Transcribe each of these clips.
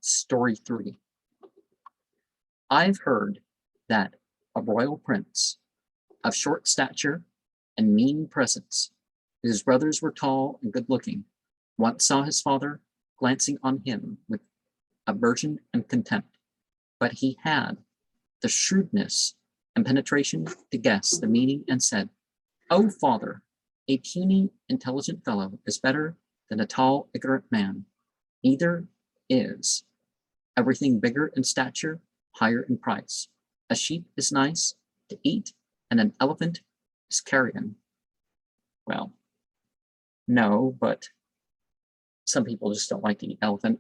Story 3. I've heard that a royal prince of short stature and mean presence, whose brothers were tall and good-looking, once saw his father glancing on him with aversion and contempt, but he had the shrewdness and penetration to guess the meaning and said, "Oh, father, a puny, intelligent fellow is better than a tall, ignorant man. Neither is everything bigger in stature, higher in price. A sheep is nice to eat, and an elephant is carrion." Well, no, but some people just don't like to eat elephant.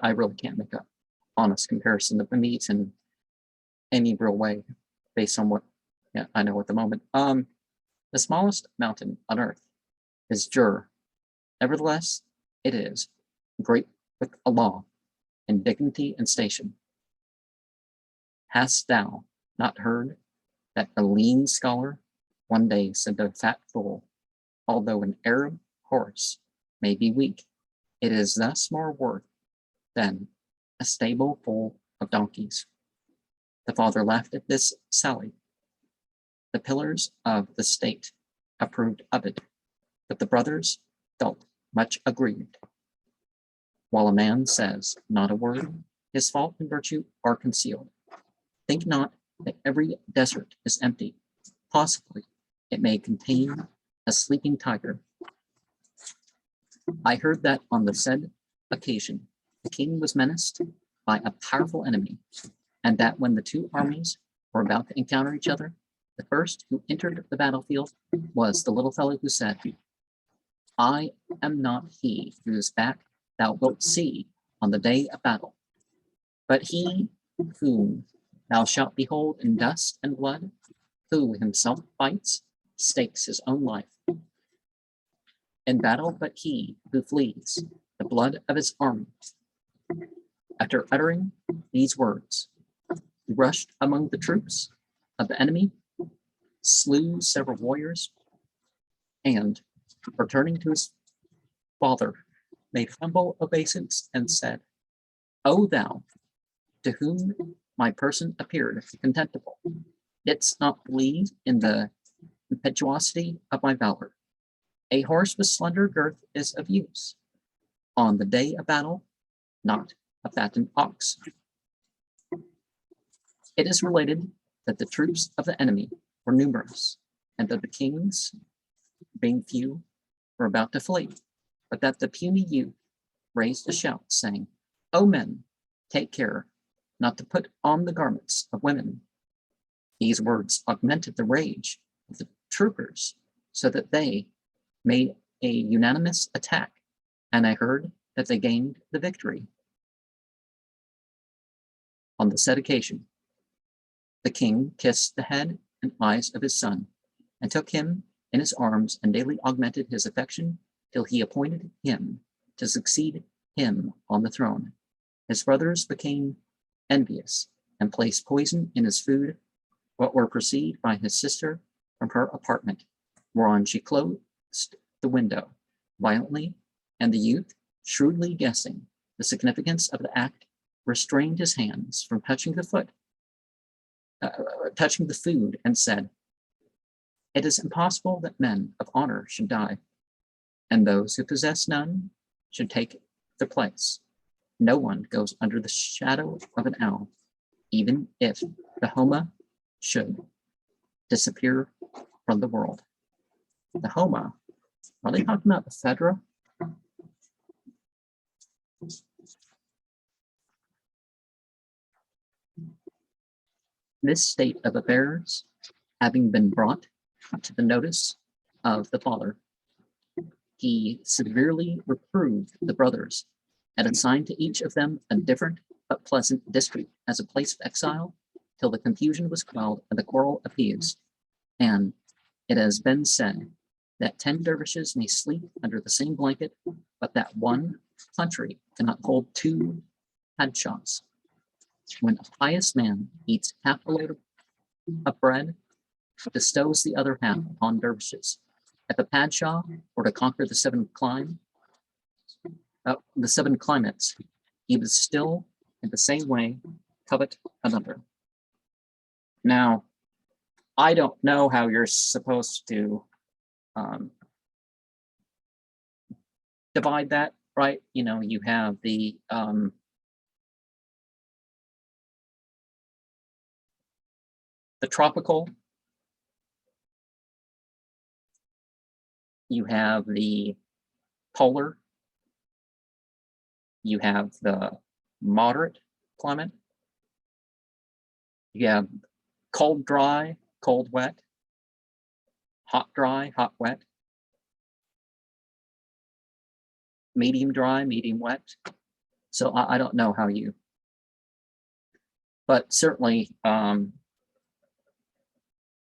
I really can't make an honest comparison of the meat in any real way based on what I know at the moment. The smallest mountain on earth is Jur. Nevertheless, it is great with a law and dignity and station. Hast thou not heard that a lean scholar one day said to a fat fool, "Although an Arab horse may be weak, it is thus more worth than a stable full of donkeys." The father laughed at this sally. The pillars of the state approved of it, but the brothers felt much aggrieved. While a man says not a word, his fault and virtue are concealed. Think not that every desert is empty. Possibly it may contain a sleeping tiger. I heard that on the said occasion, the king was menaced by a powerful enemy, and that when the two armies were about to encounter each other, the first who entered the battlefield was the little fellow who said, "I am not he whose back thou wilt see on the day of battle, but he whom thou shalt behold in dust and blood, who himself fights, stakes his own life in battle, but he who flees the blood of his army." After uttering these words, he rushed among the troops of the enemy, slew several warriors, and, returning to his father, made humble obeisance and said, "O thou, to whom my person appeared contemptible, didst not believe in the impetuosity of my valor. A horse with slender girth is of use on the day of battle, not a fattened ox." It is related that the troops of the enemy were numerous, and that the kings, being few, were about to flee, but that the puny youth raised a shout, saying, "O men, take care not to put on the garments of women." These words augmented the rage of the troopers, so that they made a unanimous attack, and I heard that they gained the victory. On the said occasion, the king kissed the head and eyes of his son, and took him in his arms, and daily augmented his affection till he appointed him to succeed him on the throne. His brothers became envious and placed poison in his food, but were perceived by his sister from her apartment, whereon she closed the window violently, and the youth, shrewdly guessing the significance of the act, restrained his hands from touching the food, and said, "It is impossible that men of honor should die, and those who possess none should take their place. No one goes under the shadow of an owl, even if the Homa should disappear from the world." The Homa, are they talking about the Fedra? This state of affairs having been brought to the notice of the father, he severely reproved the brothers and assigned to each of them a different but pleasant district as a place of exile, till the confusion was quelled and the quarrel appeased. And it has been said that 10 dervishes may sleep under the same blanket, but that one country cannot hold 2 padshahs. When a pious man eats half a loaf of bread, bestows the other half upon dervishes. If a padshah were to conquer the 7th clime, the 7 climates, he would still, in the same way, covet another. Now, I don't know how you're supposed to divide that, right? You know, you have the tropical, you have the polar, you have the moderate climate, you have cold, dry, cold, wet, hot, dry, hot, wet, medium dry, medium wet. So I don't know how you, but certainly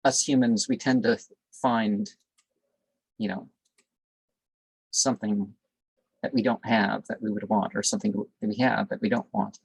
us humans, we tend to find, you know, something that we don't have that we would want, or something that we have that we don't want.